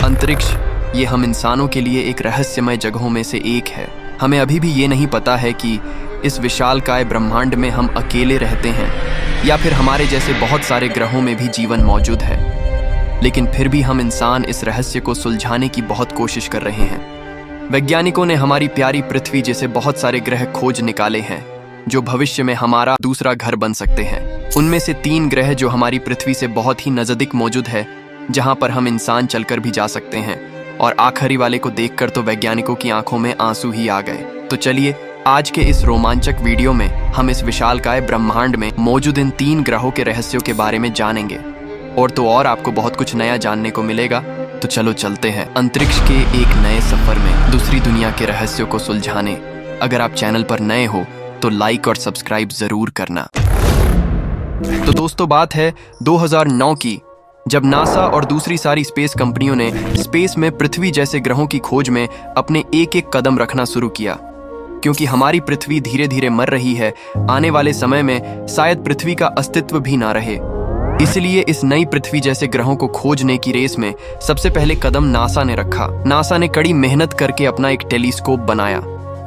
अंतरिक्ष ये हम इंसानों के लिए एक रहस्यमय जगहों में से एक है। हमें अभी भी ये नहीं पता है कि इस विशालकाय ब्रह्मांड में हम अकेले रहते हैं या फिर हमारे जैसे बहुत सारे ग्रहों में भी जीवन मौजूद है। लेकिन फिर भी हम इंसान इस रहस्य को सुलझाने की बहुत कोशिश कर रहे हैं। वैज्ञानिकों ने हमारी प्यारी पृथ्वी जैसे बहुत सारे ग्रह खोज निकाले हैं जो भविष्य में हमारा दूसरा घर बन सकते हैं। उनमें से 3 ग्रह जो हमारी पृथ्वी से बहुत ही नजदीक मौजूद है, जहां पर हम इंसान चलकर भी जा सकते हैं। और आखिरी वाले को देखकर तो वैज्ञानिकों की आंखों में आंसू ही आ गए। तो चलिए आज के इस रोमांचक वीडियो में हम इस विशालकाय ब्रह्मांड में मौजूद इन 3 ग्रहों के रहस्यों के बारे में जानेंगे। और तो और आपको बहुत कुछ नया जानने को मिलेगा। तो चलो चलते हैं अंतरिक्ष के एक नए सफर में दूसरी दुनिया के रहस्यों को सुलझाने। अगर आप चैनल पर नए हो तो लाइक और सब्सक्राइब जरूर करना। तो दोस्तों, बात है 2009 की, जब नासा और दूसरी सारी स्पेस कंपनियों ने स्पेस में पृथ्वी जैसे ग्रहों की खोज में अपने एक कदम रखना शुरू किया। क्योंकि हमारी पृथ्वी धीरे धीरे मर रही है, आने वाले समय में शायद पृथ्वी का अस्तित्व भी ना रहे। इसलिए इस नई पृथ्वी जैसे ग्रहों को खोजने की रेस में सबसे पहले कदम नासा ने रखा। नासा ने कड़ी मेहनत करके अपना एक टेलीस्कोप बनाया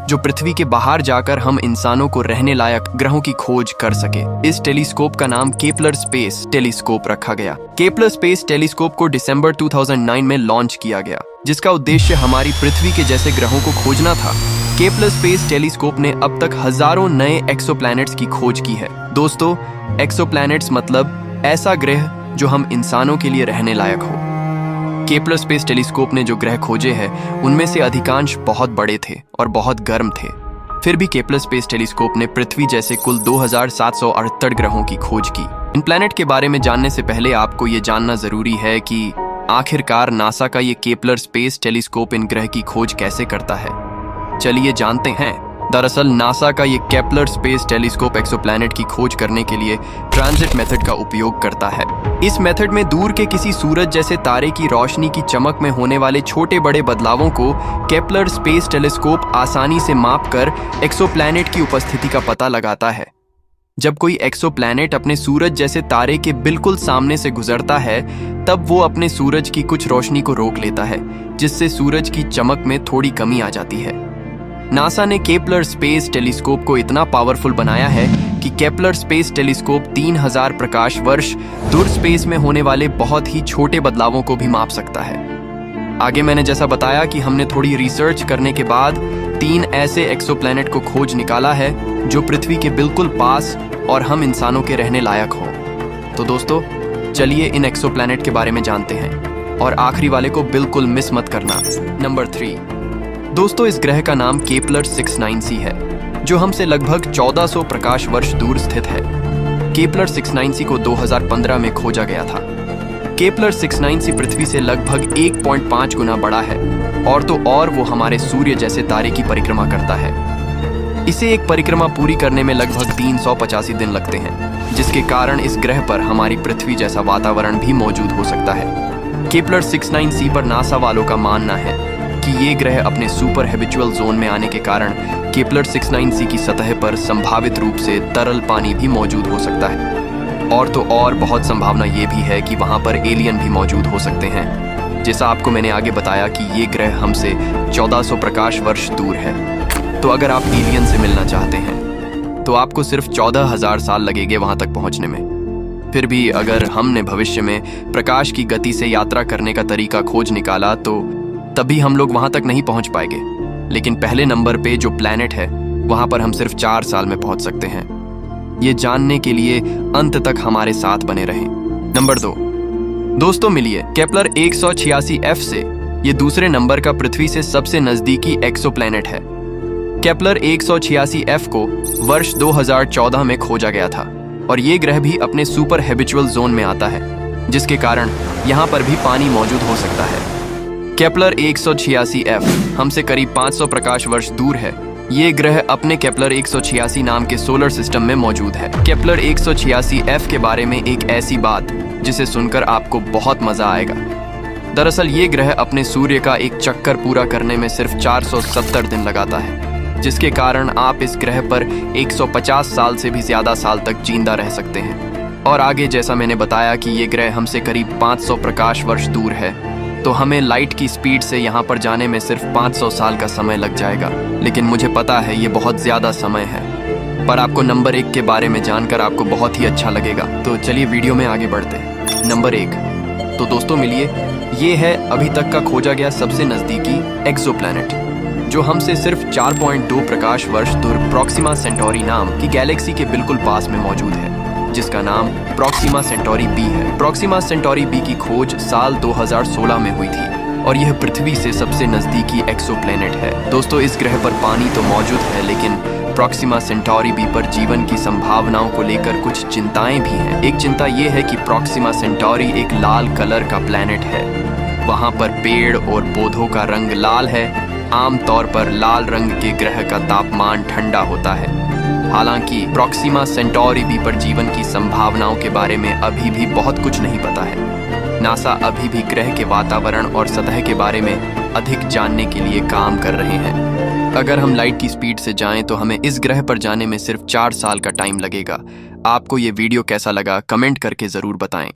जो पृथ्वी के बाहर जाकर हम इंसानों को रहने लायक ग्रहों की खोज कर सके। इस टेलीस्कोप का नाम केपलर स्पेस टेलीस्कोप रखा गया। केपलर स्पेस टेलीस्कोप को दिसंबर 2009 में लॉन्च किया गया, जिसका उद्देश्य हमारी पृथ्वी के जैसे ग्रहों को खोजना था। केपलर स्पेस टेलीस्कोप ने अब तक हजारों नए एक्सोप्लैनेट्स की खोज की है। दोस्तों, एक्सोप्लैनेट्स मतलब ऐसा ग्रह जो हम इंसानों के लिए रहने लायक हो। केपलर स्पेस टेलीस्कोप ने जो ग्रह खोजे हैं उनमें से अधिकांश बहुत बड़े थे और बहुत गर्म थे। फिर भी केपलर स्पेस टेलीस्कोप ने पृथ्वी जैसे कुल 2768 ग्रहों की खोज की। इन प्लैनेट के बारे में जानने से पहले आपको ये जानना जरूरी है कि आखिरकार नासा का ये केपलर स्पेस टेलीस्कोप इन ग्रह की खोज कैसे करता है। चलिए जानते हैं। दरअसल नासा का ये केपलर स्पेस टेलीस्कोप एक्सोप्लैनेट की खोज करने के लिए ट्रांजिट मेथड का उपयोग करता है। इस मेथड में दूर के किसी सूरज जैसे तारे की रोशनी की चमक में होने वाले छोटे बड़े बदलावों को केपलर स्पेस टेलीस्कोप आसानी से मापकर एक्सोप्लैनेट की उपस्थिति का पता लगाता है। जब कोई एक्सोप्लैनेट अपने सूरज जैसे तारे के बिल्कुल सामने से गुजरता है, तब वो अपने सूरज की कुछ रोशनी को रोक लेता है, जिससे सूरज की चमक में थोड़ी कमी आ जाती है। नासा ने केपलर स्पेस टेलीस्कोप को इतना पावरफुल बनाया है कि केपलर स्पेस टेलीस्कोप 3000 प्रकाश वर्ष दूर स्पेस में होने वाले बहुत ही छोटे बदलावों को भी माप सकता है। आगे मैंने जैसा बताया कि हमने थोड़ी रिसर्च करने के बाद 3 ऐसे एक्सोप्लैनेट को खोज निकाला है जो पृथ्वी के बिल्कुल पास और हम इंसानों के रहने लायक हो। तो दोस्तों, चलिए इन एक्सोप्लैनेट के बारे में जानते हैं और आखिरी वाले को बिल्कुल मिस मत करना। नंबर 3, दोस्तों, इस ग्रह का नाम केपलर 69c है, जो हमसे लगभग 1400 प्रकाश वर्ष दूर स्थित है। केपलर 69c को 2015 में खोजा गया था। केपलर 69c पृथ्वी से लगभग 1.5 गुना बड़ा है और तो और वो हमारे सूर्य जैसे तारे की परिक्रमा करता है। इसे एक परिक्रमा पूरी करने में लगभग 385 दिन लगते हैं, जिसके कारण इस ग्रह पर हमारी पृथ्वी जैसा वातावरण भी मौजूद हो सकता है। केपलर 69c पर नासा वालों का मानना है कि ये ग्रह अपने सुपर हैबिचुअल जोन में आने के कारण केपलर 69c की सतह पर संभावित रूप से तरल पानी भी मौजूद हो सकता है। और तो और बहुत संभावना ये भी है कि वहाँ पर एलियन भी मौजूद हो सकते हैं। जैसा आपको मैंने आगे बताया कि ये ग्रह हमसे 1400 प्रकाश वर्ष दूर है। तो अगर आप एलियन से मिलना चाहते हैं तो आपको सिर्फ 14,000 साल लगेंगे वहाँ तक पहुँचने में। फिर भी अगर हमने भविष्य में प्रकाश की गति से यात्रा करने का तरीका खोज निकाला तो तभी हम लोग वहां तक नहीं पहुंच पाएंगे। लेकिन पहले नंबर पे जो प्लैनेट है वहां पर हम सिर्फ 4 साल में पहुंच सकते हैं। ये जानने के लिए अंत तक हमारे साथ बने रहें। नंबर 2, दोस्तों, मिलिए केपलर 186f से। ये दूसरे नंबर का पृथ्वी से सबसे नजदीकी एक्सोप्लैनेट है। केपलर 186f को वर्ष 2014 में खोजा गया था और ये ग्रह भी अपने सुपर हैबिचुअल जोन में आता है, जिसके कारण यहाँ पर भी पानी मौजूद हो सकता है। केपलर 186f हमसे करीब 500 प्रकाश वर्ष दूर है। ये ग्रह अपने केपलर 186 नाम के सोलर सिस्टम में मौजूद है। केपलर 186f के बारे में एक ऐसी बात जिसे सुनकर आपको बहुत मजा आएगा। दरअसल ये ग्रह अपने सूर्य का एक चक्कर पूरा करने में सिर्फ 470 दिन लगाता है, जिसके कारण आप इस ग्रह पर 150 साल से भी ज्यादा साल तक जिंदा रह सकते हैं। और आगे जैसा मैंने बताया कि ये ग्रह हमसे करीब 500 प्रकाश वर्ष दूर है, तो हमें लाइट की स्पीड से यहाँ पर जाने में सिर्फ 500 साल का समय लग जाएगा। लेकिन मुझे पता है ये बहुत ज़्यादा समय है, पर आपको नंबर 1 के बारे में जानकर आपको बहुत ही अच्छा लगेगा। तो चलिए वीडियो में आगे बढ़ते हैं। नंबर 1, तो दोस्तों मिलिए, ये है अभी तक का खोजा गया सबसे नज़दीकी एक्सोप्लैनेट, जो हमसे सिर्फ 4.2 प्रकाश वर्ष दूर प्रोक्सिमा सेंटोरी नाम की गैलेक्सी के बिल्कुल पास में मौजूद है, जिसका नाम प्रोक्सिमा सेंटोरी बी है। प्रोक्सिमा सेंटोरी बी की खोज साल 2016 में हुई थी और यह पृथ्वी से सबसे नज़दीकी एक्सोप्लैनेट है। दोस्तों, इस ग्रह पर पानी तो मौजूद है, लेकिन प्रोक्सिमा सेंटोरी बी पर जीवन की संभावनाओं को लेकर कुछ चिंताएं भी हैं। एक चिंता ये है कि प्रोक्सिमा सेंटोरी एक लाल कलर का प्लैनेट है। वहाँ पर पेड़ और पौधों का रंग लाल है। आमतौर पर लाल रंग के ग्रह का तापमान ठंडा होता है। हालांकि प्रोक्सिमा सेंटोरी बी पर जीवन की संभावनाओं के बारे में अभी भी बहुत कुछ नहीं पता है। नासा अभी भी ग्रह के वातावरण और सतह के बारे में अधिक जानने के लिए काम कर रहे हैं। अगर हम लाइट की स्पीड से जाएं तो हमें इस ग्रह पर जाने में सिर्फ 4 साल का टाइम लगेगा। आपको ये वीडियो कैसा लगा कमेंट करके ज़रूर बताएं।